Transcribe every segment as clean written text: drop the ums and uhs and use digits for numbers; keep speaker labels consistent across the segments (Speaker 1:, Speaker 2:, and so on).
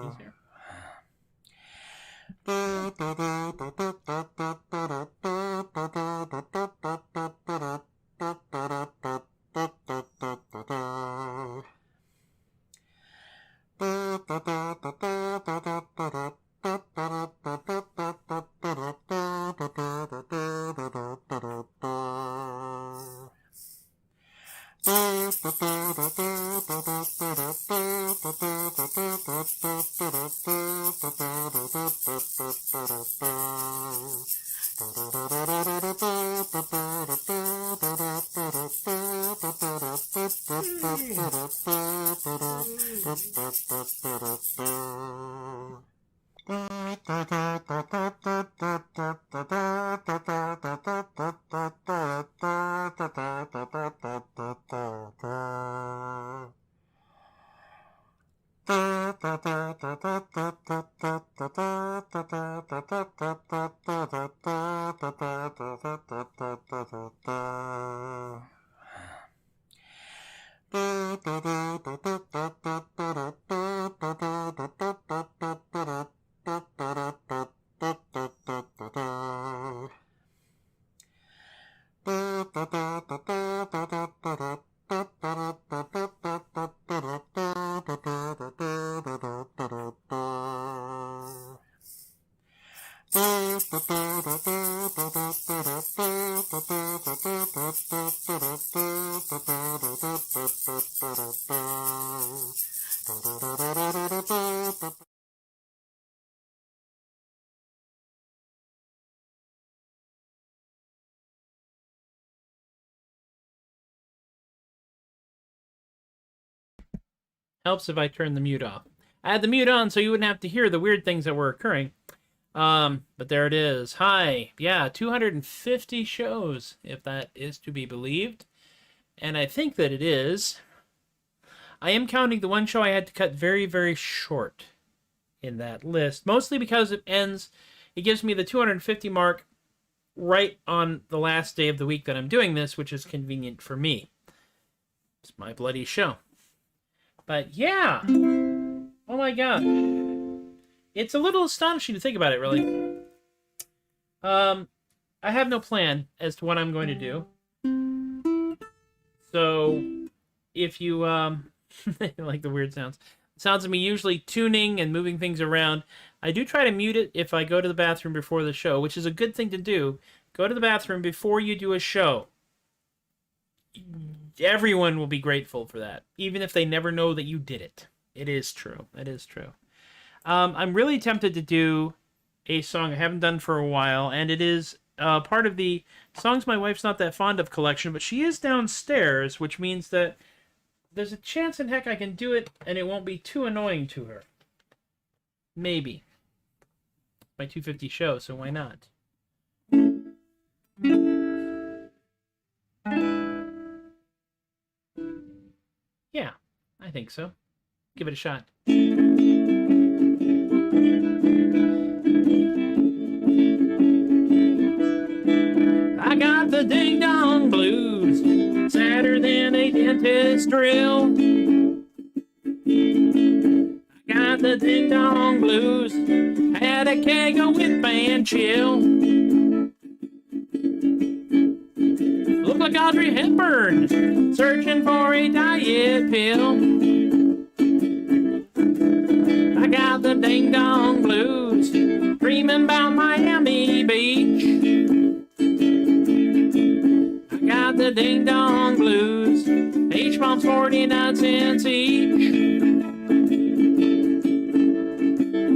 Speaker 1: Easier. Helps if I turn the mute off. I had the mute on so you wouldn't have to hear the weird things that were occurring. But there it is. Hi. Yeah, 250 shows, if that is to be believed. And I think that it is. I am counting the one show I had to cut very, very short in that list. Mostly because it gives me the 250 mark right on the last day of the week that I'm doing this, which is convenient for me. It's my bloody show. But yeah, oh my gosh, it's a little astonishing to think about it, really. I have no plan as to what I'm going to do. So, if you, like the weird sounds of me usually tuning and moving things around, I do try to mute it if I go to the bathroom before the show, which is a good thing to do. Go to the bathroom before you do a show. Everyone will be grateful for that, even if they never know that you did it. It is true. It is true. I'm really tempted to do a song I haven't done for a while, and it is part of the songs my wife's not that fond of collection, but she is downstairs, which means that there's a chance in heck I can do it, and it won't be too annoying to her. Maybe. My 250 show, so why not? Yeah, I think so. Give it a shot. I got the ding-dong blues, sadder than a dentist drill. I got the ding-dong blues, had a keg of whip and chill. Look like Audrey Hepburn, searching for a diet pill. I got the ding-dong blues, dreaming about Miami Beach. I got the ding-dong blues, H-bombs 49 cents each.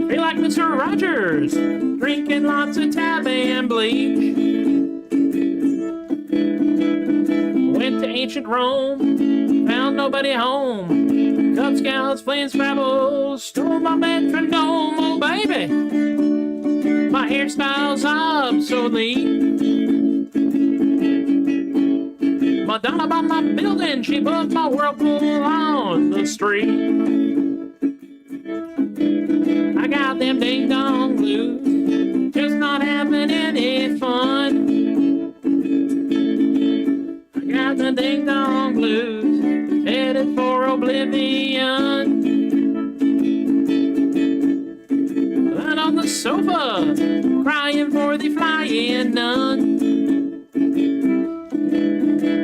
Speaker 1: Feel like Mr. Rogers, drinking lots of tab and bleach. Went to ancient Rome, found nobody home. Cub Scouts playing Scrabble, stole my metronome. Oh baby, my hairstyle's obsolete. Madonna bought my building, she put my whirlpool on the street. them ding-dong blues, just not having any fun. I got the ding-dong blues, headed for oblivion. Lying on the sofa, crying for the flying nun.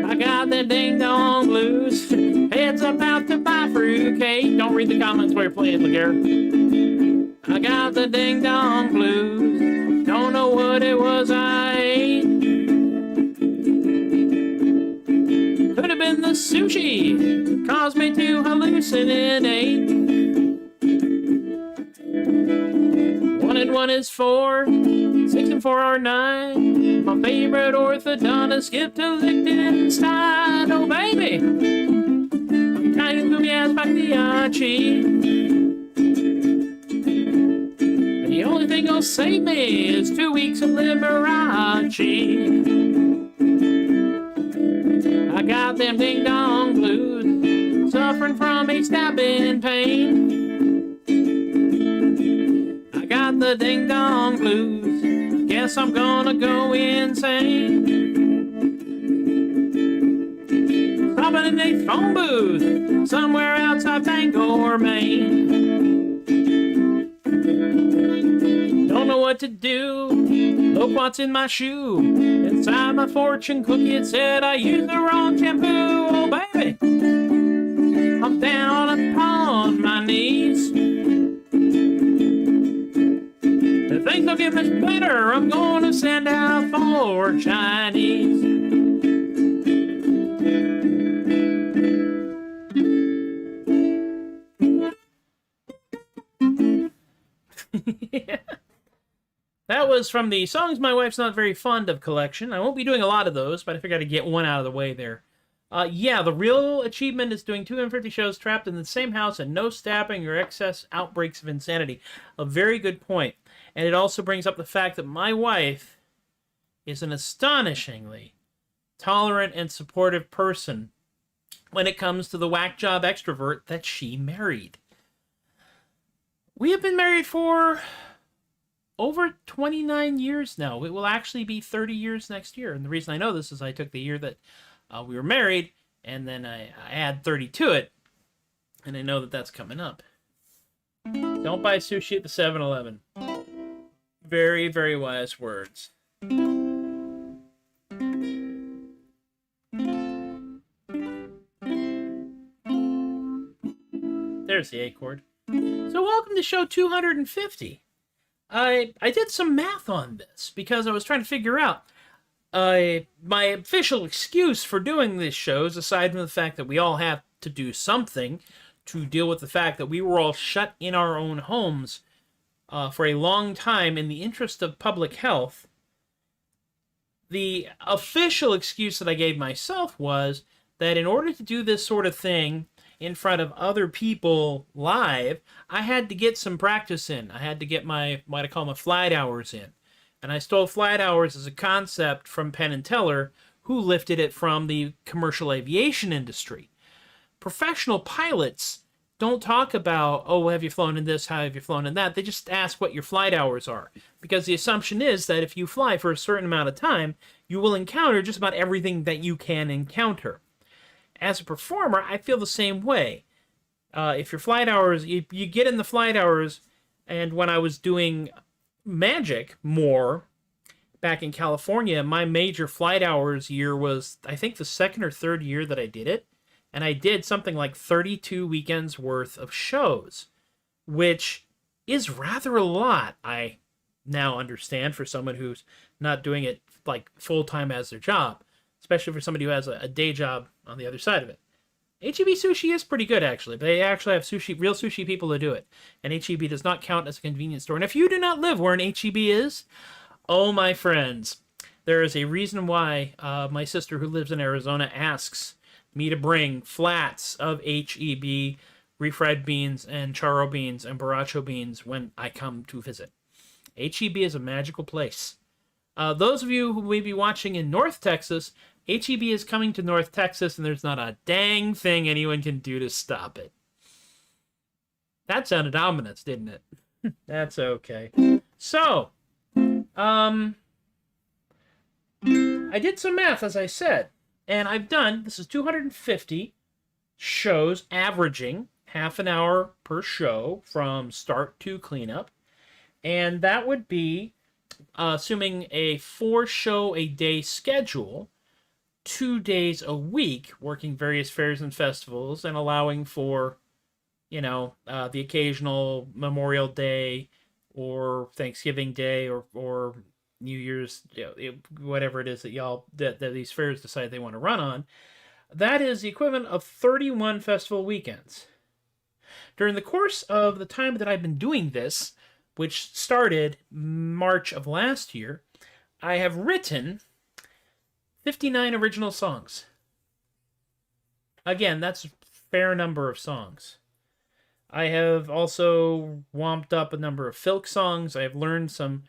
Speaker 1: I got the ding-dong blues, heads about to buy fruitcake. Don't read the comments while you're playing, Laguerre. I got the ding-dong blues, don't know what it was I ate. Could have been the sushi, caused me to hallucinate. 1 and 1 is 4, 6 and 4 are 9. My favorite orthodontist skipped a Liechtenstein. Oh baby, I'm kind of gloomy as Pagliacci. The only thing that'll save me is 2 weeks of Liberace. I got them ding-dong blues, suffering from a stabbing pain. I got the ding-dong blues, guess I'm gonna go insane. Stopping in a phone booth, somewhere outside Bangor, Maine. Don't know what to do, look what's in my shoe. Inside my fortune cookie it said I used the wrong shampoo. Oh baby, I'm down upon my knees. If things don't get much better, I'm gonna send out for Chinese. Yeah. That was from the Songs My Wife's Not Very Fond of collection. I won't be doing a lot of those, but I figured I'd get one out of the way there. Yeah, the real achievement is doing 250 shows trapped in the same house and no stabbing or excess outbreaks of insanity. A very good point. And it also brings up the fact that my wife is an astonishingly tolerant and supportive person when it comes to the whack job extrovert that she married. We have been married for over 29 years now. It will actually be 30 years next year. And the reason I know this is I took the year that we were married, and then I add 30 to it, and I know that that's coming up. Don't buy sushi at the 7-Eleven. Very, very wise words. There's the A chord. So welcome to show 250. I did some math on this because I was trying to figure out my official excuse for doing these shows, aside from the fact that we all have to do something to deal with the fact that we were all shut in our own homes for a long time in the interest of public health. The official excuse that I gave myself was that in order to do this sort of thing in front of other people live, I had to get some practice in. I had to get my, what I call my flight hours in. And I stole flight hours as a concept from Penn and Teller, who lifted it from the commercial aviation industry. Professional pilots don't talk about, oh, have you flown in this, how have you flown in that? They just ask what your flight hours are. Because the assumption is that if you fly for a certain amount of time, you will encounter just about everything that you can encounter. As a performer, I feel the same way. If your flight hours, you get in the flight hours, and when I was doing magic more back in California, my major flight hours year was, I think, the second or third year that I did it. And I did something like 32 weekends worth of shows, which is rather a lot, I now understand, for someone who's not doing it like full-time as their job, especially for somebody who has a day job on the other side of it. H-E-B Sushi is pretty good, actually. They actually have real sushi people to do it. And H-E-B does not count as a convenience store. And if you do not live where an H-E-B is, oh, my friends, there is a reason why my sister who lives in Arizona asks me to bring flats of H-E-B, refried beans, and charro beans, and borracho beans when I come to visit. H-E-B is a magical place. Those of you who may be watching in North Texas, H-E-B is coming to North Texas, and there's not a dang thing anyone can do to stop it. That sounded ominous, didn't it? That's okay. So, I did some math, as I said, and this is 250 shows, averaging half an hour per show from start to cleanup. And that would be, assuming a 4-show-a-day schedule, 2 days a week, working various fairs and festivals, and allowing for, the occasional Memorial Day or Thanksgiving Day or New Year's, whatever it is that these fairs decide they want to run on. That is the equivalent of 31 festival weekends. During the course of the time that I've been doing this, which started March of last year, I have written 59 original songs. Again, that's a fair number of songs. I have also womped up a number of folk songs. I have learned some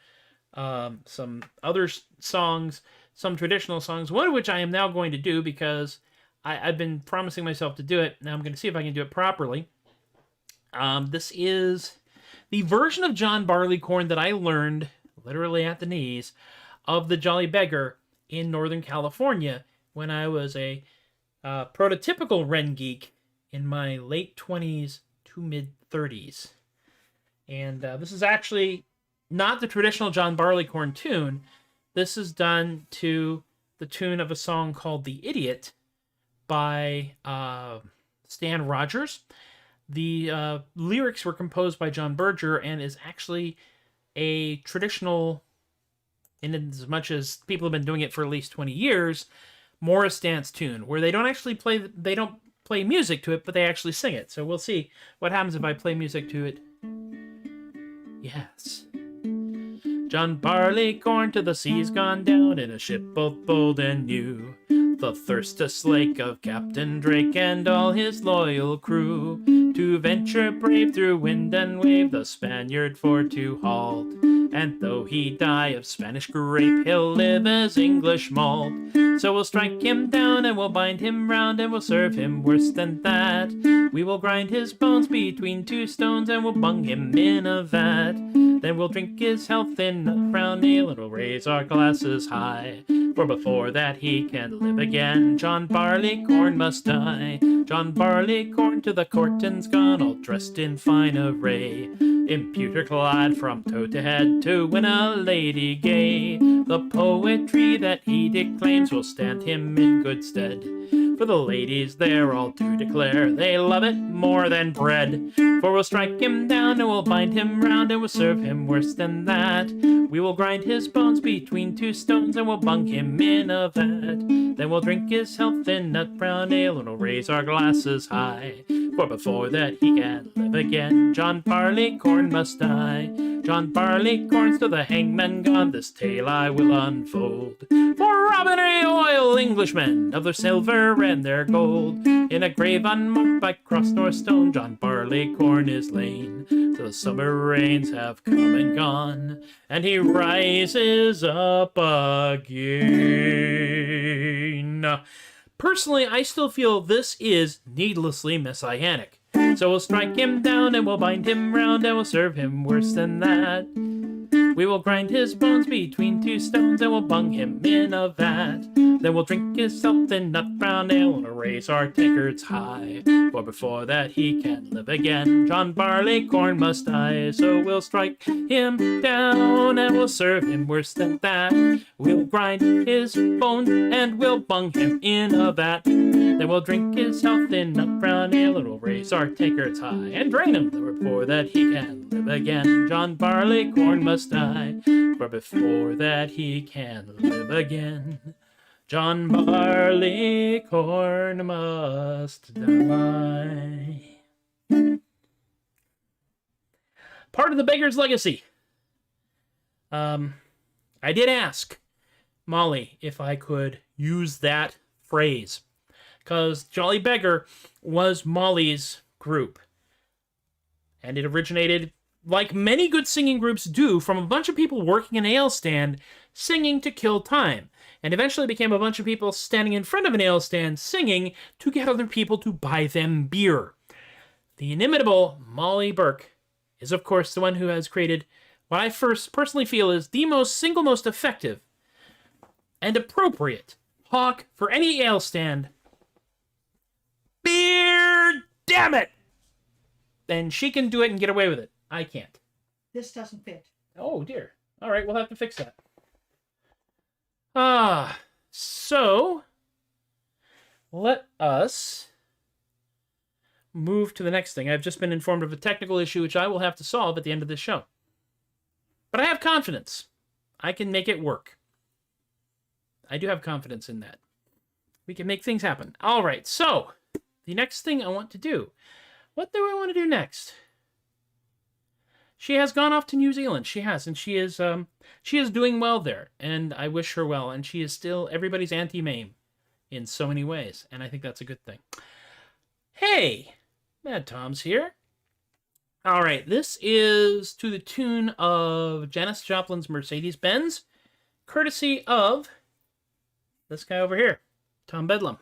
Speaker 1: other songs, some traditional songs, one of which I am now going to do because I've been promising myself to do it. Now I'm going to see if I can do it properly. This is the version of John Barleycorn that I learned, literally at the knees, of the Jolly Beggar in Northern California when I was a prototypical Ren geek in my late 20s to mid-30s. And this is actually not the traditional John Barleycorn tune. This is done to the tune of a song called The Idiot by Stan Rogers. The lyrics were composed by John Berger and is actually a traditional, in as much as people have been doing it for at least 20 years, Morris dance tune, where they don't play music to it, but they actually sing it. So we'll see what happens if I play music to it. Yes. John Barleycorn to the sea's gone down in a ship both bold and new. The thirstous lake of Captain Drake and all his loyal crew, to venture brave through wind and wave, the Spaniard for to halt. And though he die of Spanish grape, he'll live as English malt. So we'll strike him down and we'll bind him round and we'll serve him worse than that. We will grind his bones between 2 stones and we'll bung him in a vat. Then we'll drink his health in a brown ale and we'll raise our glasses high. For before that he can live again, John Barleycorn must die. John Barleycorn to the courtin's gone, all dressed in fine array, in pewter clad from toe to head, to win a lady gay. The poetry that he declaims will stand him in good stead, for the ladies there all do declare they love it more than bread. For we'll strike him down and we'll bind him round and we'll serve him worse than that. We will grind his bones between 2 stones and we'll bung him in a vat. Then we'll drink his health in nut brown ale and we'll raise our glasses high. For before that he can live again, John Barleycorn must die. John Barleycorn's to the hangman gone, this tale I will unfold. For robbing a royal Englishmen of their silver and their gold, in a grave unmarked by cross nor stone, John Barleycorn is lain. Till the summer rains have come and gone, and he rises up again. Personally, I still feel this is needlessly messianic. So we'll strike him down and we'll bind him round and we'll serve him worse than that. We will grind his bones between 2 stones and we'll bung him in a vat. Then we'll drink his health in nut brown ale and raise our tankards high. For before that he can live again, John Barleycorn must die. So we'll strike him down and we'll serve him worse than that. We'll grind his bones and we'll bung him in a vat. Then we'll drink his health in nut brown ale and we'll raise our tankards high and drain him before that he can live again. John Barleycorn must die, for before that he can live again. John Barleycorn must die. Part of the beggar's legacy. I did ask Molly if I could use that phrase, because Jolly Beggar was Molly's group. And it originated, like many good singing groups do, from a bunch of people working an ale stand singing to kill time. And eventually became a bunch of people standing in front of an ale stand singing to get other people to buy them beer. The inimitable Molly Burke is, of course, the one who has created what I first personally feel is the single most effective and appropriate hawk for any ale stand. Beer, damn it! And she can do it and get away with it. I can't.
Speaker 2: This doesn't fit.
Speaker 1: Oh, dear. All right, we'll have to fix that. So let us move to the next thing. I've just been informed of a technical issue which I will have to solve at the end of this show. But I have confidence. I can make it work. I do have confidence in that. We can make things happen. All right, so the next thing I want to do. What do I want to do next? She has gone off to New Zealand. She has, and she is doing well there, and I wish her well. And she is still everybody's Auntie Mame in so many ways, and I think that's a good thing. Hey, Mad Tom's here. All right, this is to the tune of Janis Joplin's Mercedes-Benz, courtesy of this guy over here, Tom Bedlam.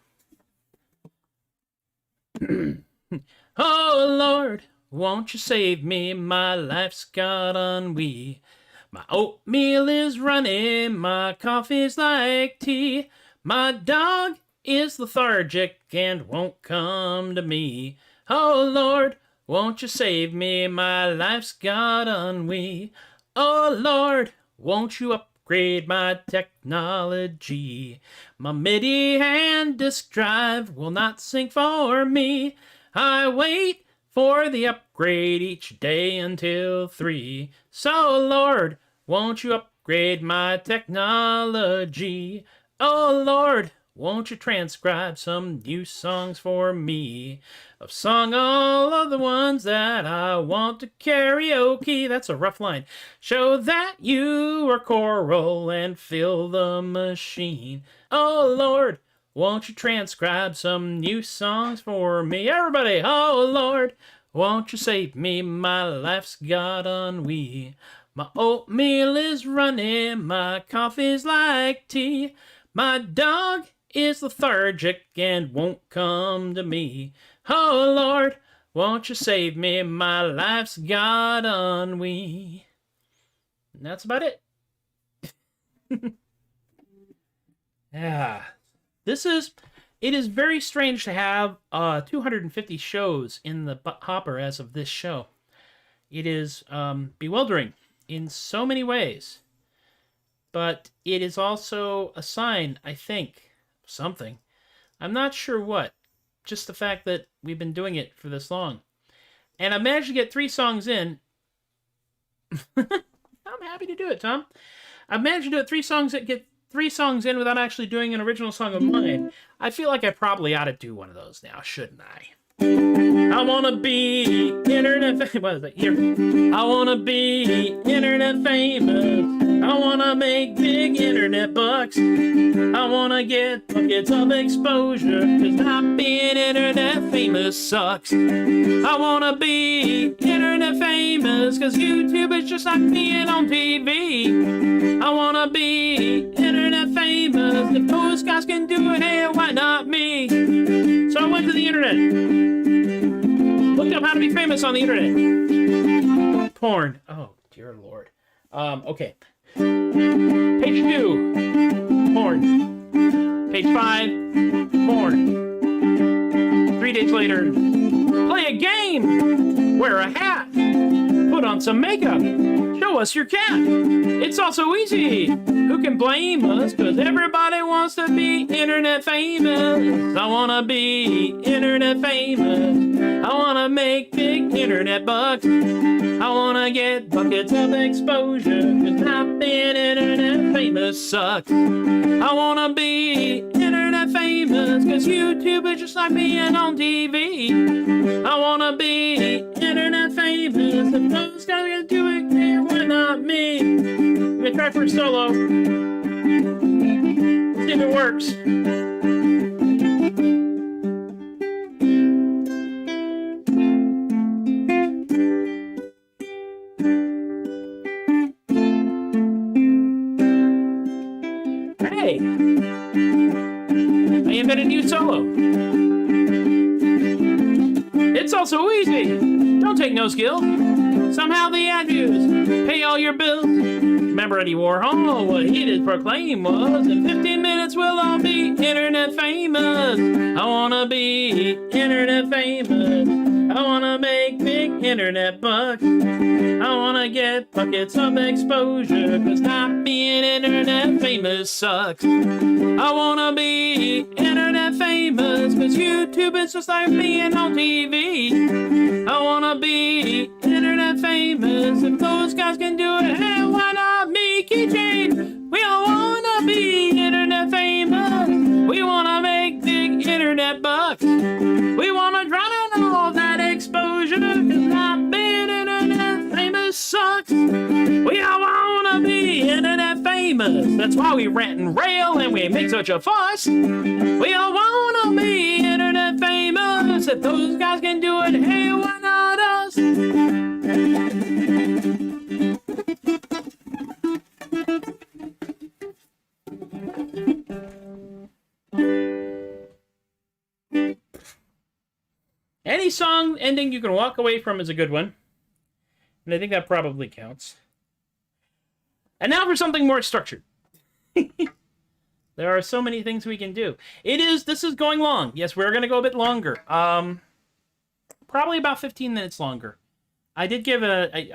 Speaker 1: Oh, Lord, won't you save me? My life's got ennui. My oatmeal is running, my coffee's like tea. My dog is lethargic and won't come to me. Oh, Lord, won't you save me? My life's got ennui. Oh, Lord, won't you upgrade my technology? My MIDI and disk drive will not sync for me. I wait for the upgrade each day until 3. So, Lord, won't you upgrade my technology? Oh, Lord, won't you transcribe some new songs for me? I've sung all of the ones that I want to karaoke. That's a rough line. Show that you are choral and fill the machine. Oh, Lord, won't you transcribe some new songs for me? Everybody, oh, Lord, won't you save me? My life's got ennui. My oatmeal is running, my coffee's like tea. My dog is lethargic and won't come to me. Oh, Lord, won't you save me? My life's got ennui. And that's about it. Yeah. It is very strange to have 250 shows in the hopper as of this show. It is bewildering in so many ways. But it is also a sign, I think, of something. I'm not sure what. Just the fact that we've been doing it for this long. And I managed to get 3 songs in. I'm happy to do it, Tom. I've managed to do it 3 songs that get 3 songs in without actually doing an original song of mine. I feel like I probably ought to do one of those now, shouldn't I? I wanna be internet famous. What is that here? I wanna be internet famous. I wanna make big internet bucks. I wanna get buckets of exposure, 'cause not being internet famous sucks. I wanna be internet famous, 'cause YouTube is just like being on TV. I wanna be internet famous. If those guys can do it, hey, why not me? So I went to the internet. Looked up how to be famous on the internet. Porn. Oh, dear Lord. Okay. Page 2. Porn. Page 5. Porn. 3 days later. Play a game. Wear a hat. Put on some makeup. Show us your cat. It's all so easy. Who can blame us? 'Cause everybody wants to be internet famous. I wanna be internet famous. I wanna make big internet bucks. I wanna get buckets of exposure, 'cause not being internet famous sucks. I wanna be internet famous, 'cause YouTube is just like being on TV. I wanna be internet famous. If those guys can do it, yeah, why not me? I'm gonna try for a solo. See if it works. Hey, I invented a new solo. It's also easy. Don't take no skill. Somehow dues, pay all your bills. Remember Eddie Warhol? What he did proclaim was, in 15 minutes we'll all be internet famous. I wanna be internet famous. I wanna make big internet bucks. I wanna get buckets of exposure, cause not being internet famous sucks. I wanna be internet famous, cause YouTube is just like being on TV. I wanna be internet famous. If those guys can do it, hey, why not me, Keychain? We all wanna be internet famous. We wanna make big internet bucks. We wanna drown in all that exposure, cause not being internet famous sucks. We all wanna be internet famous. That's why we rant and rail and we make such a fuss. We all wanna be internet famous. If those guys can do it, hey, why not us? Any song ending you can walk away from is a good one. And I think that probably counts. And now for something more structured. There are so many things we can do. This is going long. Yes, we're going to go a bit longer. Probably about 15 minutes longer. I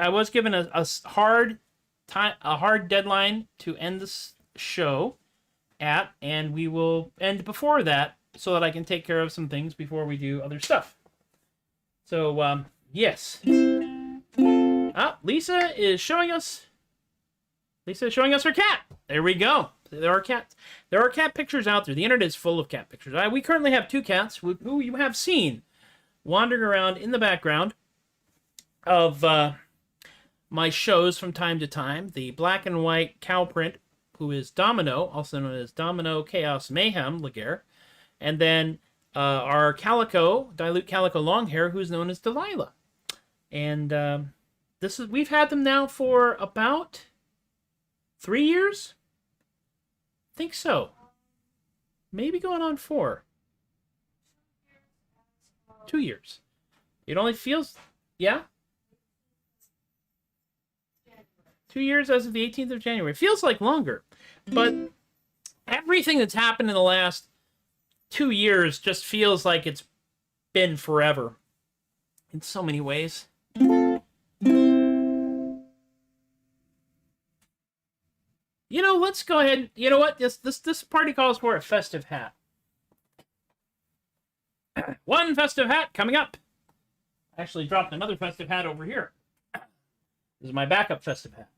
Speaker 1: was given a hard deadline to end this show at, and we will end before that so that I can take care of some things before we do other stuff. So, yes. Lisa is showing us her cat. There we go. There are cats. There are cat pictures out there. The internet is full of cat pictures. We currently have two cats who you have seen wandering around in the background of my shows from time to time. The black and white cow print, who is Domino, also known as Domino Chaos Mayhem Laguerre. And then our calico, dilute calico long hair, who's known as Delilah. And we've had them now for about 3 years? I think so. Maybe going on 4. 2 years. It only feels, yeah? 2 years as of the 18th of January. It feels like longer. But everything that's happened in the last 2 years just feels like it's been forever. In so many ways. You know, let's go ahead. You know what? This party calls for a festive hat. One festive hat coming up. I actually dropped another festive hat over here. This is my backup festive hat.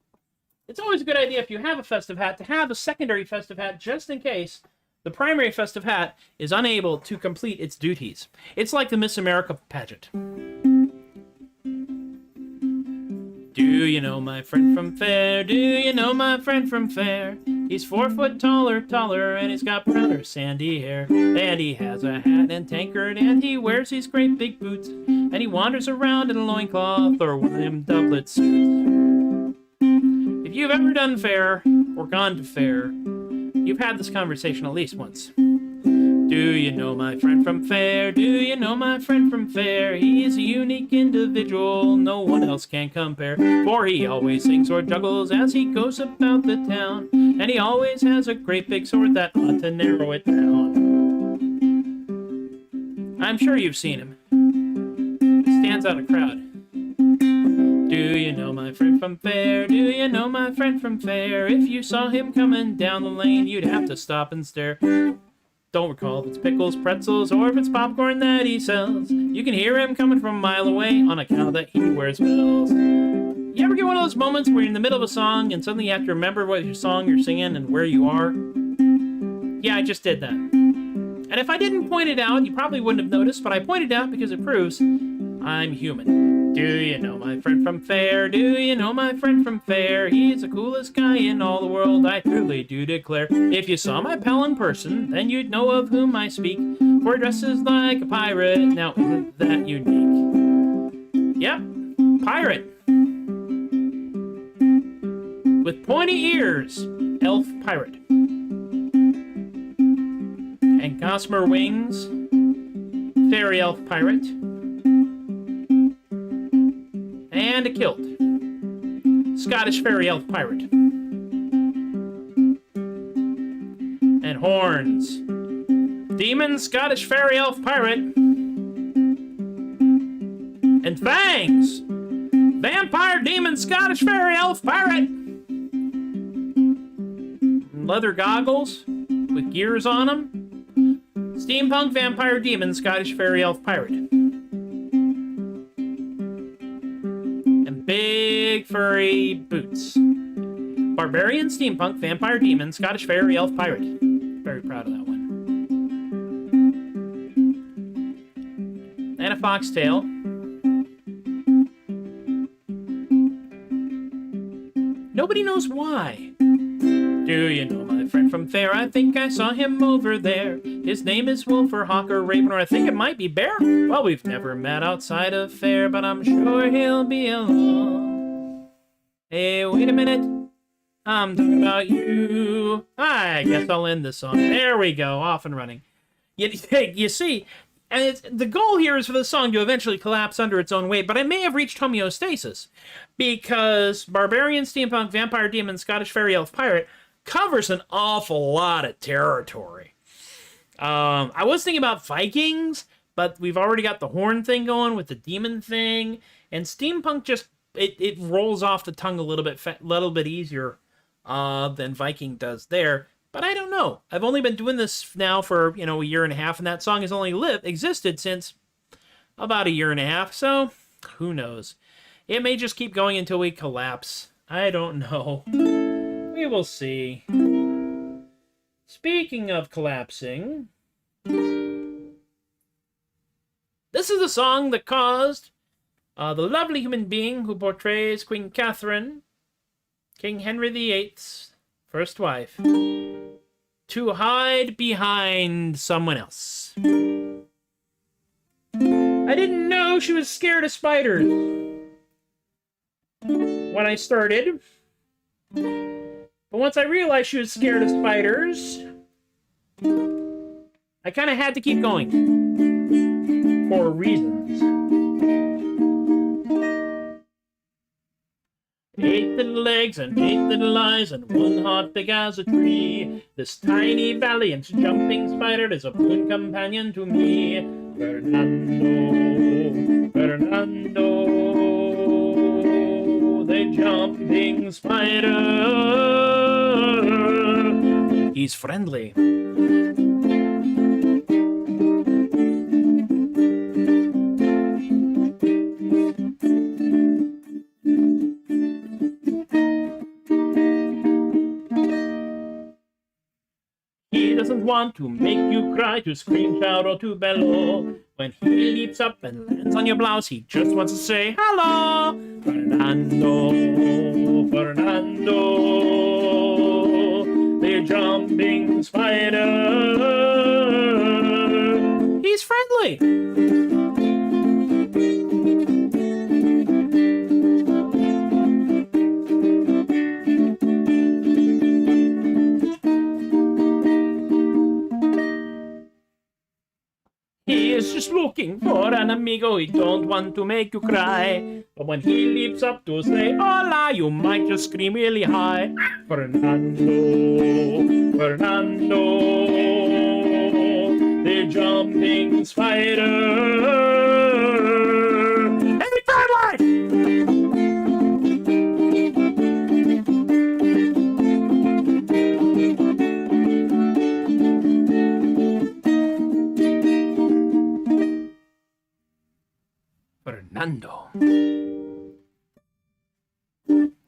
Speaker 1: It's always a good idea if you have a festive hat to have a secondary festive hat just in case the primary festive hat is unable to complete its duties. It's like the Miss America pageant. Do you know my friend from Fair? Do you know my friend from Fair? He's 4 foot taller, and he's got browner sandy hair. And he has a hat and tankard, and he wears these great big boots. And he wanders around in a loincloth or one of them doublet suits. If you've ever done Fair, or gone to Fair, you've had this conversation at least once. Do you know my friend from Fair? Do you know my friend from Fair? He is a unique individual, no one else can compare. For he always sings or juggles as he goes about the town. And he always has a great big sword that ought to narrow it down. I'm sure you've seen him. He stands out a crowd. Do you know my friend from Fair? Do you know my friend from Fair? If you saw him coming down the lane, you'd have to stop and stare. Don't recall if it's pickles, pretzels, or if it's popcorn that he sells. You can hear him coming from a mile away on account that he wears bells. You ever get one of those moments where you're in the middle of a song and suddenly you have to remember what your song you're singing and where you are? Yeah, I just did that. And if I didn't point it out, you probably wouldn't have noticed, but I pointed it out because it proves I'm human. Do you know my friend from Fair? Do you know my friend from Fair? He's the coolest guy in all the world, I truly do declare. If you saw my pal in person, then you'd know of whom I speak. For he dresses like a pirate, now isn't that unique? Yep, pirate. With pointy ears, elf pirate. And gossamer wings, fairy elf pirate. And a kilt. Scottish fairy elf pirate. And horns. Demon, Scottish fairy elf pirate. And fangs. Vampire, demon, Scottish fairy elf pirate. Leather goggles with gears on them. Steampunk, vampire, demon, Scottish fairy elf pirate. And big furry boots. Barbarian, steampunk, vampire, demon, Scottish fairy elf pirate. Very proud of that one. And a foxtail. Nobody knows why. Do you know my friend from Fair? I think I saw him over there. His name is Wolf or Hawk or Raven, or I think it might be Bear. Well, we've never met outside of Fair, but I'm sure he'll be along. Hey, wait a minute. I'm talking about you. I guess I'll end this song. There we go, off and running. You see, and the goal here is for the song to eventually collapse under its own weight, but I may have reached homeostasis, because Barbarian, Steampunk, Vampire, Demon, Scottish Fairy Elf, Pirate covers an awful lot of territory. I was thinking about Vikings, but we've already got the horn thing going with the demon thing, and Steampunk just, it rolls off the tongue a little bit easier than Viking does there. But I don't know. I've only been doing this now for, a year and a half, and that song has only existed since about a year and a half, so who knows? It may just keep going until we collapse. I don't know. We will see. Speaking of collapsing, this is the song that caused the lovely human being who portrays Queen Catherine, King Henry VIII's first wife, to hide behind someone else. I didn't know she was scared of spiders when I started. But once I realized she was scared of spiders, I kind of had to keep going. For reasons. 8 little legs and 8 little eyes and 1 heart big as a tree. This tiny valiant jumping spider is a boon companion to me. Fernando, Fernando, the jumping spider. He's friendly. He doesn't want to make you cry, to scream, shout, or to bellow. When he leaps up and lands on your blouse, he just wants to say, hello! Fernando, Fernando, the jumping spider. He's friendly. He is just looking for an amigo, he don't want to make you cry. But when he leaps up to say hola, you might just scream really high. Fernando, Fernando, the jumping spider. Hey, friendly! Fernando.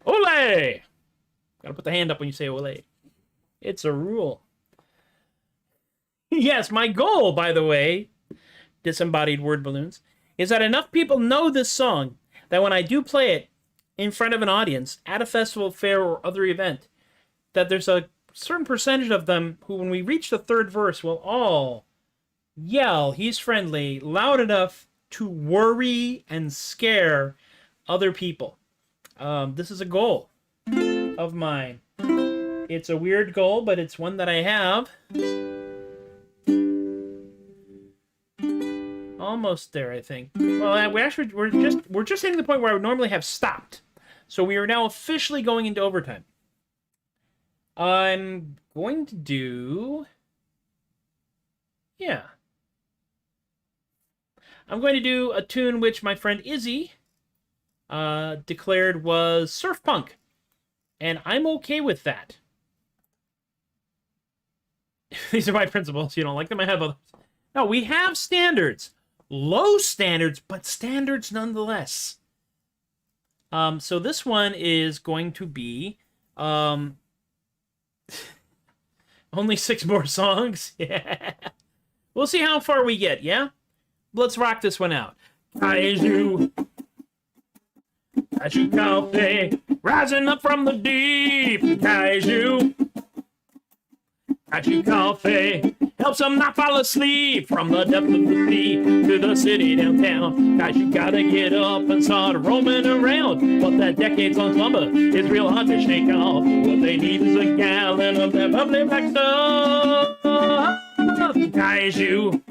Speaker 1: Ole! Gotta put the hand up when you say ole. It's a rule. Yes, my goal, by the way, disembodied word balloons, is that enough people know this song that when I do play it in front of an audience at a festival, fair, or other event, that there's a certain percentage of them who, when we reach the third verse, will all yell, he's friendly, loud enough to worry and scare other people. This is a goal of mine. It's a weird goal, but it's one that I have. Almost there, I think. Well, we're just hitting the point where I would normally have stopped. So we are now officially going into overtime. I'm going to do... Yeah. I'm going to do a tune which my friend Izzy declared was surf punk. And I'm okay with that. These are my principles. You don't like them? I have others. No, we have standards. Low standards, but standards nonetheless. So this one is going to be only 6 more songs. Yeah. We'll see how far we get, yeah? Let's rock this one out. Kaiju. Kaiju coffee. Rising up from the deep. Kaiju. Kaiju coffee. Helps them not fall asleep. From the depth of the sea to the city downtown. Guys, you gotta get up and start roaming around. But that decades-long slumber is real hard to shake off. What they need is a gallon of that bubbly black stuff. Kaiju.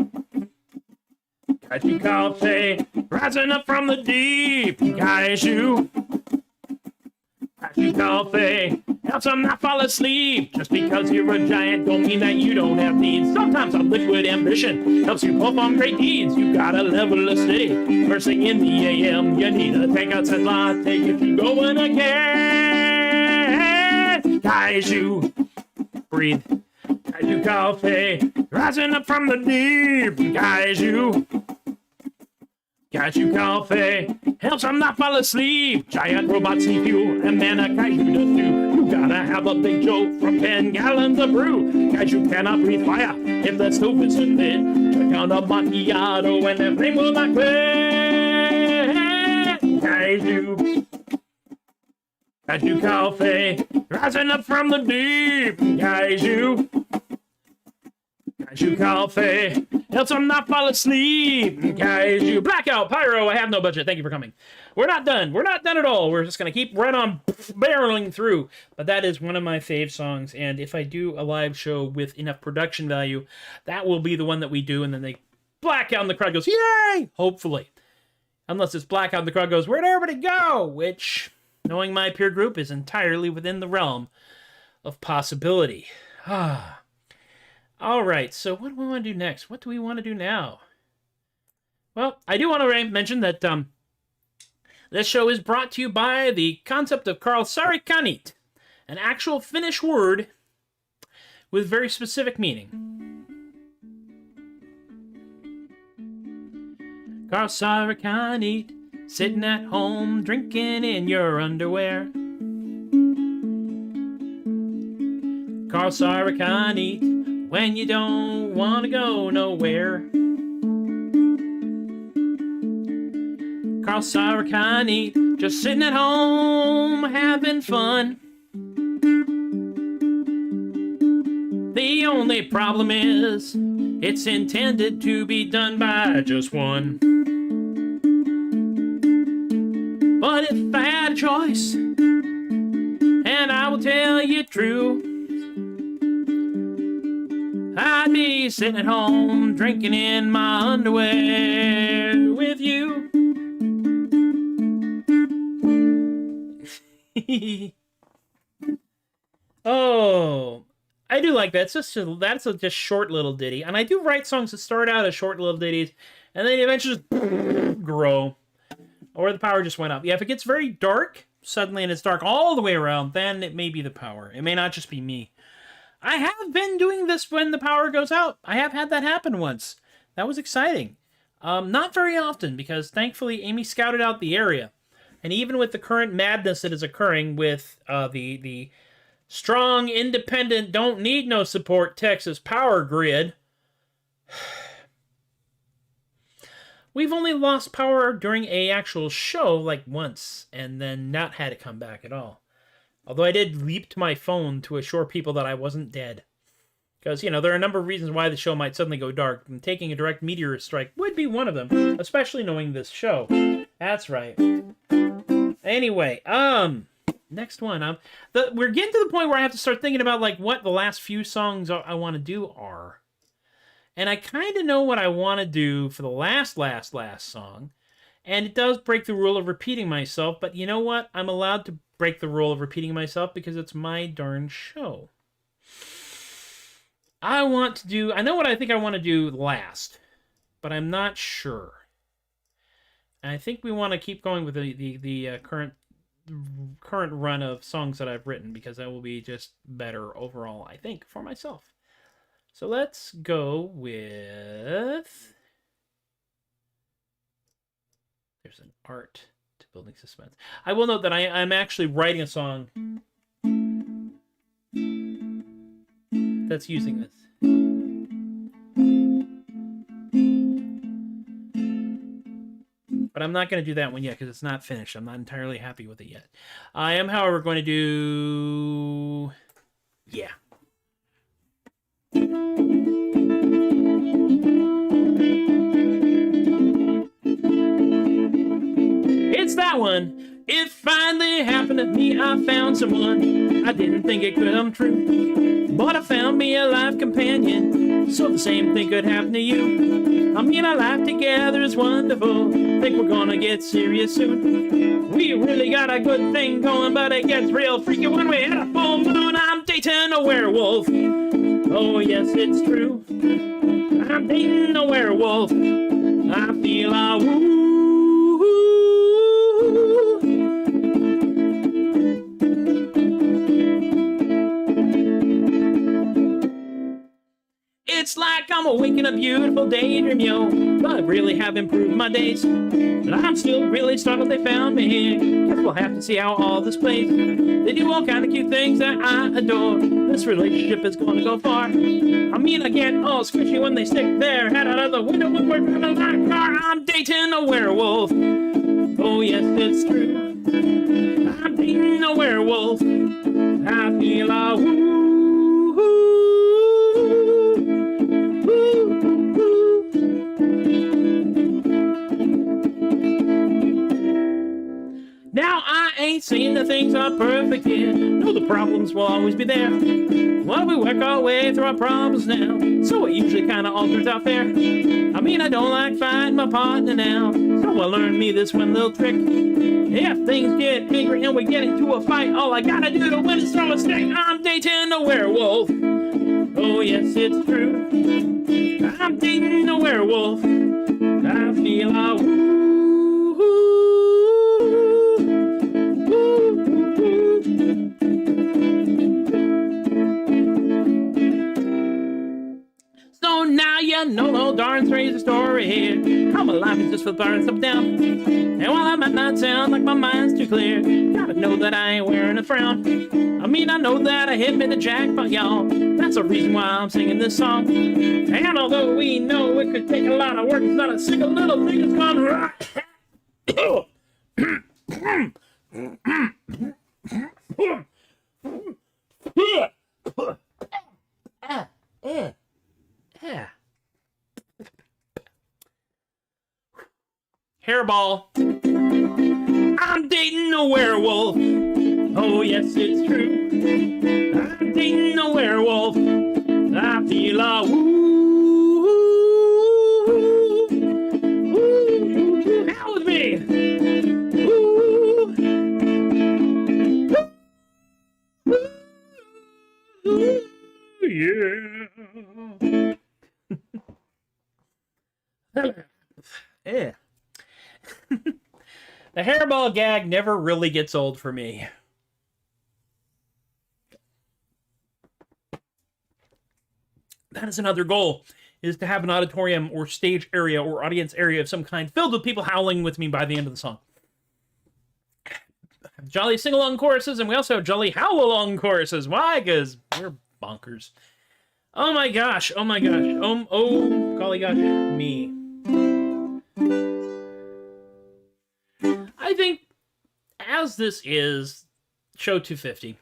Speaker 1: Kaiju coffee. Rising up from the deep. Kaiju. Kaiju coffee. Helps them not fall asleep. Just because you're a giant don't mean that you don't have needs. Sometimes a liquid ambition helps you perform great deeds. You gotta level a city. First thing in the AM, you need a takeout latte if you going again. Kaiju. Breathe. Kaiju coffee. Rising up from the deep. Kaiju. Kaiju coffee helps them not fall asleep. Giant robots need fuel, and man, a kaiju does too. You gotta have a big joke from 10 gallons of brew. Kaiju cannot breathe fire if the stove isn't lit. Check out a macchiato and the flame will not quit. Kaiju. Kaiju coffee rising up from the deep. Kaiju. Kaiju coffee helps them not fall asleep. Kaiju. Blackout, pyro, I have no budget. Thank you for coming. We're not done. We're not done at all. We're just going to keep right on barreling through. But that is one of my fave songs. And if I do a live show with enough production value, that will be the one that we do. And then they black out and the crowd goes, yay! Hopefully. Unless it's blackout and the crowd goes, where'd everybody go? Which, knowing my peer group, is entirely within the realm of possibility. All right, so what do we want to do next? What do we want to do now? Well, I do want to mention that this show is brought to you by the concept of Karl Sarikanit, an actual Finnish word with very specific meaning. Karl Sarikanit, sitting at home, drinking in your underwear. Karl Sarikanit, when you don't want to go nowhere. Karl Sarikanit, just sitting at home, having fun. The only problem is, it's intended to be done by just one. But if I had a choice, and I will tell you true, I'd be sitting at home, drinking in my underwear with you. Oh, I do like that. That's a just short little ditty. And I do write songs that start out as short little ditties, and then eventually just grow. Or the power just went up. Yeah, if it gets very dark, suddenly, and it's dark all the way around, then it may be the power. It may not just be me. I have been doing this when the power goes out. I have had that happen once. That was exciting. Not very often, because thankfully Amy scouted out the area. And even with the current madness that is occurring with the strong, independent, don't need no support Texas power grid, we've only lost power during a actual show like once, and then not had it come back at all. Although I did leap to my phone to assure people that I wasn't dead. Because, you know, there are a number of reasons why the show might suddenly go dark, and taking a direct meteor strike would be one of them, especially knowing this show. That's right. Anyway, next one. We're getting to the point where I have to start thinking about, like, what the last few songs I want to do are. And I kind of know what I want to do for the last song. And it does break the rule of repeating myself, but you know what? I'm allowed to break the rule of repeating myself because it's my darn show. I know what I think I want to do last, but I'm not sure. I think we want to keep going with the current run of songs that I've written, because that will be just better overall, I think, for myself. So let's go with... There's an art to building suspense. I will note that I'm actually writing a song that's using this. But I'm not going to do that one yet because it's not finished. I'm not entirely happy with it yet. I am, however, going to do... Yeah. It's that one. It finally happened to me. I found someone. I didn't think it could come true, but I found me a life companion, so the same thing could happen to you. I mean, our life together is wonderful. Think we're gonna get serious soon. We really got a good thing going, but it gets real freaky when we hit a full moon. I'm dating a werewolf. Oh yes, it's true. I'm dating a werewolf. I feel a woo. It's like I'm awake in a beautiful daydream, yo. But I really have improved my days. But I'm still really startled they found me here. Guess we'll have to see how all this plays. They do all kind of cute things that I adore. This relationship is going to go far. I mean, I get all squishy when they stick their head out of the window when we're driving my car. I'm dating a werewolf. Oh yes, it's true. I'm dating a werewolf. I feel a woo. Now I ain't saying the things are perfect here. No, the problems will always be there. Well, we work our way through our problems now, so it usually kinda all turns out fair. I mean, I don't like fighting my partner now, so I learned me this one little trick. If things get angry and we get into a fight, all I gotta do to win is throw a stick. I'm dating a werewolf. Oh yes, it's true. I'm dating a werewolf. I feel a woo. So now you know the whole darn crazy story here. How my life is just for burning stuff down. And while I might not sound like my mind's too clear, gotta know that I ain't wearing a frown. I mean, I know that I hit me the jackpot, y'all. That's the reason why I'm singing this song. And although we know it could take a lot of work, it's not a single little thing that's gone right. Hairball. I'm dating a werewolf. Oh yes, it's true. I'm dating a werewolf. I feel a woo. Woo. Hell with me. Woo. Woo. Yeah. Yeah. The hairball gag never really gets old for me. That is another goal, is to have an auditorium or stage area or audience area of some kind filled with people howling with me by the end of the song. Jolly sing-along choruses, and we also have jolly howl-along choruses. Why? Because we're bonkers. Oh my gosh, oh my gosh, oh golly gosh, me. I think, as this is show 250,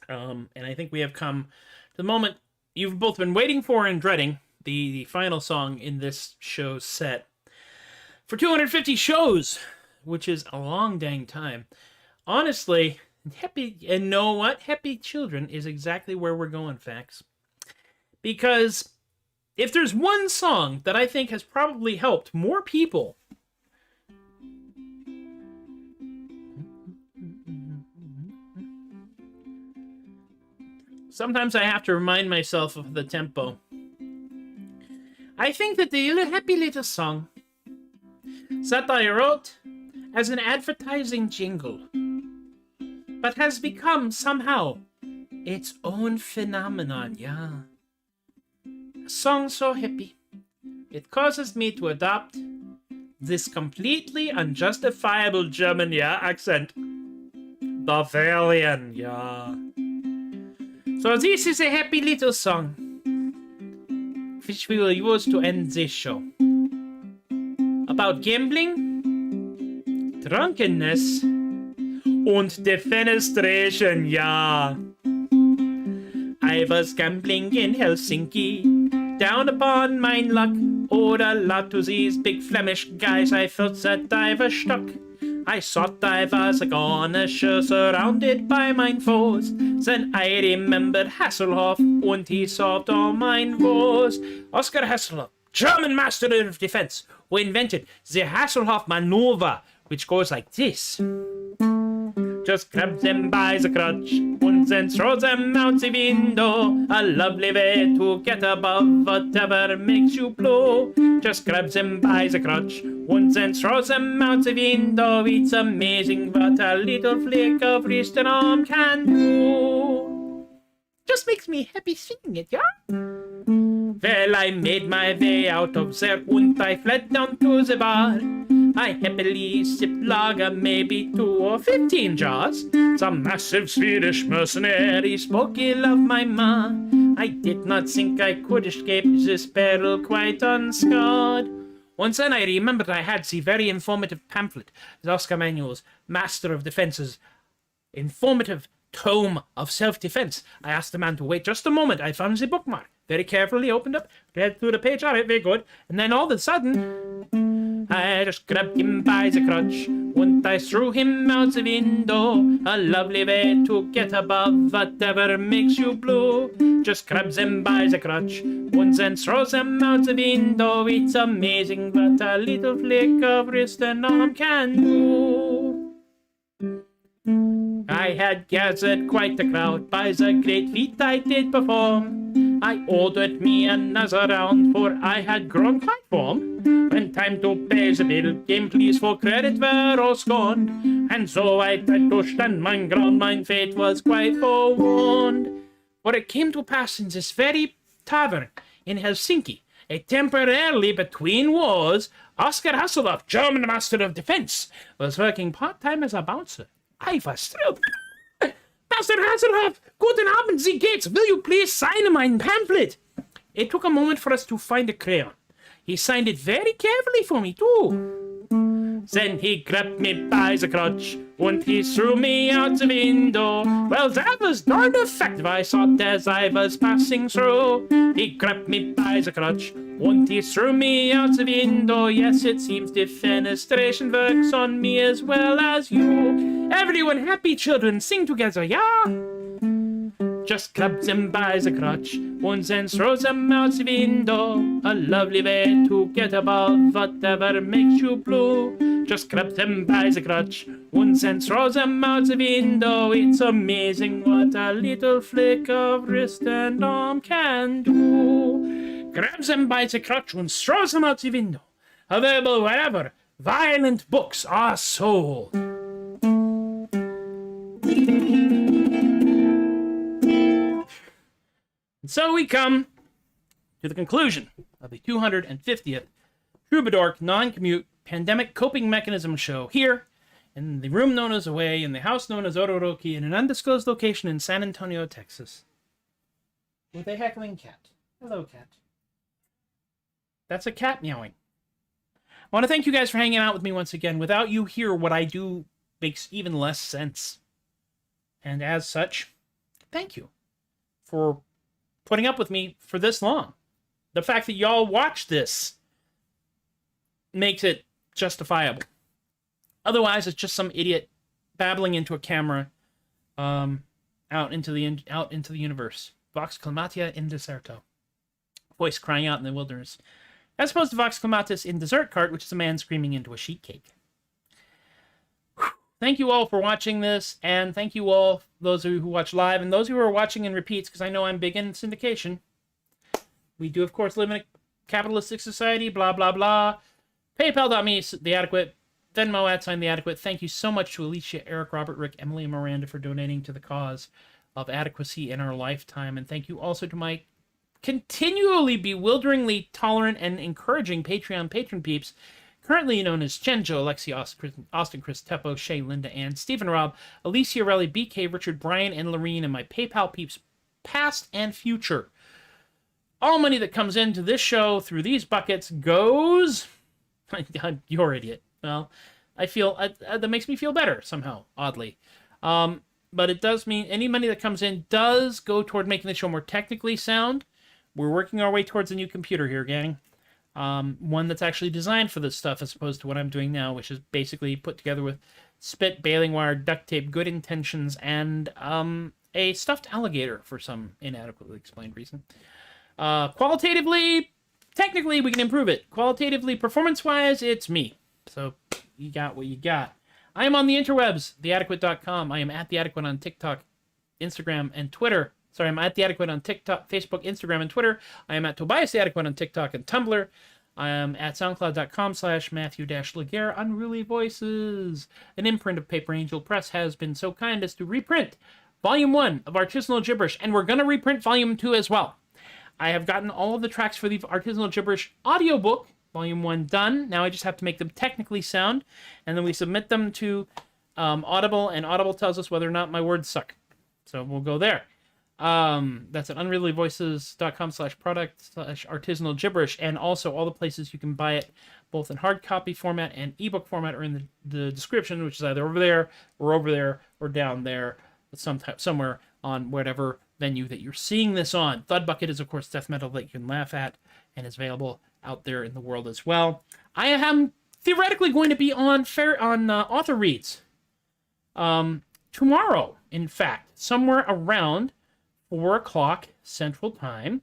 Speaker 1: and I think we have come to the moment you've both been waiting for and dreading, the final song in this show's set. For 250 shows, which is a long dang time. Honestly, happy, and know what? Happy Children is exactly where we're going, Fax. Because if there's one song that I think has probably helped more people Sometimes I have to remind myself of the tempo. I think that the happy little song that I wrote as an advertising jingle, but has become somehow its own phenomenon, yeah. A song so happy, it causes me to adopt this completely unjustifiable German, yeah, accent. Bavarian, yeah. So this is a happy little song, which we will use to end this show. About gambling, drunkenness, und defenestration, ja. I was gambling in Helsinki, down upon mein luck. Oder lot to these big Flemish guys, I felt that I was stuck. I thought I was gonna show, surrounded by mine foes. Then I remembered Hasselhoff, and he solved all mine woes. Oskar Hasselhoff, German master of defense, who invented the Hasselhoff maneuver, which goes like this. Just grab them by the crotch, and then throw them out the window. A lovely way to get above whatever makes you blow. Just grab them by the crotch, and then throw them out the window. It's amazing what a little flick of wrist and arm can do. Just makes me happy singing it, yeah? Well, I made my way out of there, and I fled down to the bar. I happily sipped lager, maybe 2 or 15 jars. Some massive Swedish mercenary spoke ill of my ma. I did not think I could escape this peril quite unscarred. Once then I remembered I had the very informative pamphlet, the Oscar Manual's Master of Defense's informative tome of self-defense. I asked the man to wait just a moment. I found the bookmark. Very carefully opened up, read through the page on it, very good. And then all of a sudden, I just grabbed him by the crotch, and I threw him out the window. A lovely way to get above whatever makes you blue. Just grab them by the crotch, and then throw them out the window. It's amazing what a little flick of wrist and arm can do. I had gathered quite a crowd by the great feat I did perform. I ordered me another round, for I had grown quite warm. When time to pay the bill came, pleas for credit were all scorned. And so I tried to stand mine ground, mine fate was quite forewarned. For it came to pass in this very tavern in Helsinki, a temporarily between wars, Oskar Hasselhoff, German master of defense, was working part-time as a bouncer. I was thrilled. Master Hasselhoff, guten Abend, Sie geht's. Will you please sign my pamphlet? It took a moment for us to find a crayon. He signed it very carefully for me, too. Then he grabbed me by the crotch, and he threw me out the window. Well, that was darned effective, I thought, as I was passing through. He grabbed me by the crotch, and he threw me out the window. Yes, it seems defenestration works on me as well as you. Everyone happy, children, sing together, yeah? Just grab them by the crotch, and then throw them out the window. A lovely way to get above whatever makes you blue. Just grab them by the crotch, and then throw them out the window. It's amazing what a little flick of wrist and arm can do. Grab them by the crotch and throw them out the window. Available wherever violent books are sold. And so we come to the conclusion of the 250th Troubadork non-commute pandemic coping mechanism show here in the room known as Away, in the house known as Ororoki, in an undisclosed location in San Antonio, Texas, with a heckling cat. Hello, cat. That's a cat meowing. I want to thank you guys for hanging out with me once again. Without you here, what I do makes even less sense. And as such, thank you for putting up with me for this long. The fact that y'all watch this makes it justifiable. Otherwise, it's just some idiot babbling into a camera out into the universe. Vox clamatia in deserto. Voice crying out in the wilderness. As opposed to Vox clamatis in dessert cart, which is a man screaming into a sheet cake. Whew. thank you all for watching this, and thank you all, those of you who watch live, and those who are watching in repeats, because I know I'm big in syndication. We do, of course, live in a capitalistic society, blah, blah, blah. PayPal.me, The Adequate. Venmo, @ The Adequate. Thank you so much to Alicia, Eric, Robert, Rick, Emily, and Miranda for donating to the cause of adequacy in our lifetime. And thank you also to my continually bewilderingly tolerant and encouraging Patreon patron peeps, currently known as Chenjo, Alexi, Austin, Chris, Teppo, Shay, Linda, Ann, Stephen, Rob, Alicia, Relly, BK, Richard, Brian, and Lorene, and my PayPal peeps past and future. All money that comes into this show through these buckets goes... You're an idiot. Well, I feel... that makes me feel better, somehow, oddly. But it does mean any money that comes in does go toward making the show more technically sound. We're working our way towards a new computer here, gang. One that's actually designed for this stuff as opposed to what I'm doing now, which is basically put together with spit, baling wire, duct tape, good intentions, and a stuffed alligator for some inadequately explained reason. Qualitatively, technically, we can improve it. Qualitatively, performance-wise, it's me. So you got what you got. I am on the interwebs, theadequate.com. I am at The Adequate on TikTok, Instagram, and Twitter. Sorry, I'm at The Adequate on TikTok, Facebook, Instagram, and Twitter. I am at Tobias The Adequate on TikTok and Tumblr. I am at soundcloud.com/Matthew-Laguerre. Unruly Voices. An imprint of Paper Angel Press has been so kind as to reprint Volume 1 of Artisanal Gibberish, and we're going to reprint Volume 2 as well. I have gotten all of the tracks for the Artisanal Gibberish audiobook, Volume 1, done. Now I just have to make them technically sound, and then we submit them to Audible, and Audible tells us whether or not my words suck. So we'll go there. That's at unreallyvoices.com/product/artisanal gibberish, and also all the places you can buy it, both in hard copy format and ebook format, are in the description, which is either over there, or down there, somewhere on whatever venue that you're seeing this on. THUD Bucket is, of course, death metal that you can laugh at, and is available out there in the world as well. I am theoretically going to be on author reads tomorrow, in fact, somewhere around 4 o'clock Central Time,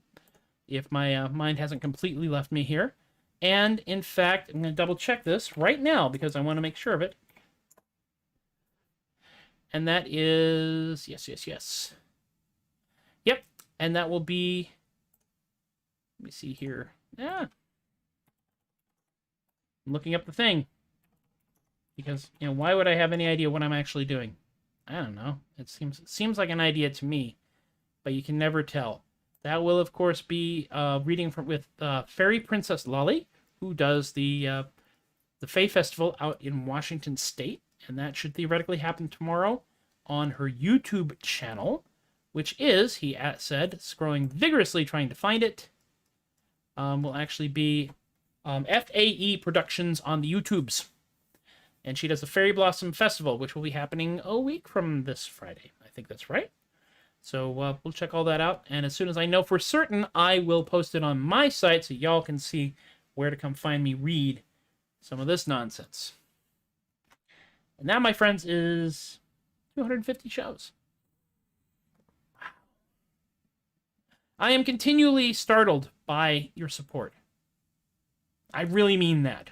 Speaker 1: if my mind hasn't completely left me here. And, in fact, I'm going to double-check this right now because I want to make sure of it. And that is... Yes. Yep, and that will be... Let me see here. Yeah. I'm looking up the thing. Because, why would I have any idea what I'm actually doing? I don't know. It seems like an idea to me. But you can never tell. That will, of course, be reading with Fairy Princess Lolly, who does the Fae Festival out in Washington State, and that should theoretically happen tomorrow on her YouTube channel, which is, he said, scrolling vigorously trying to find it, will actually be FAE Productions on the YouTubes. And she does the Fairy Blossom Festival, which will be happening a week from this Friday. I think that's right. So we'll check all that out, and as soon as I know for certain, I will post it on my site so y'all can see where to come find me read some of this nonsense. And that, my friends, is 250 shows. Wow. I am continually startled by your support. I really mean that.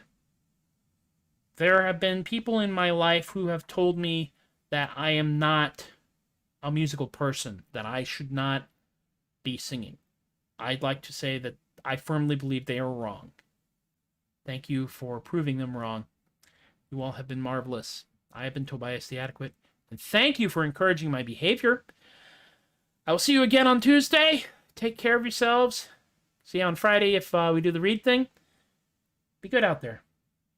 Speaker 1: There have been people in my life who have told me that I am not a musical person, that I should not be singing. I'd like to say that I firmly believe they are wrong. Thank you for proving them wrong. You all have been marvelous. I have been Tobias the Adequate, and thank you for encouraging my behavior. I will see you again on Tuesday. Take care of yourselves. See you on Friday if we do the read thing. Be good out there.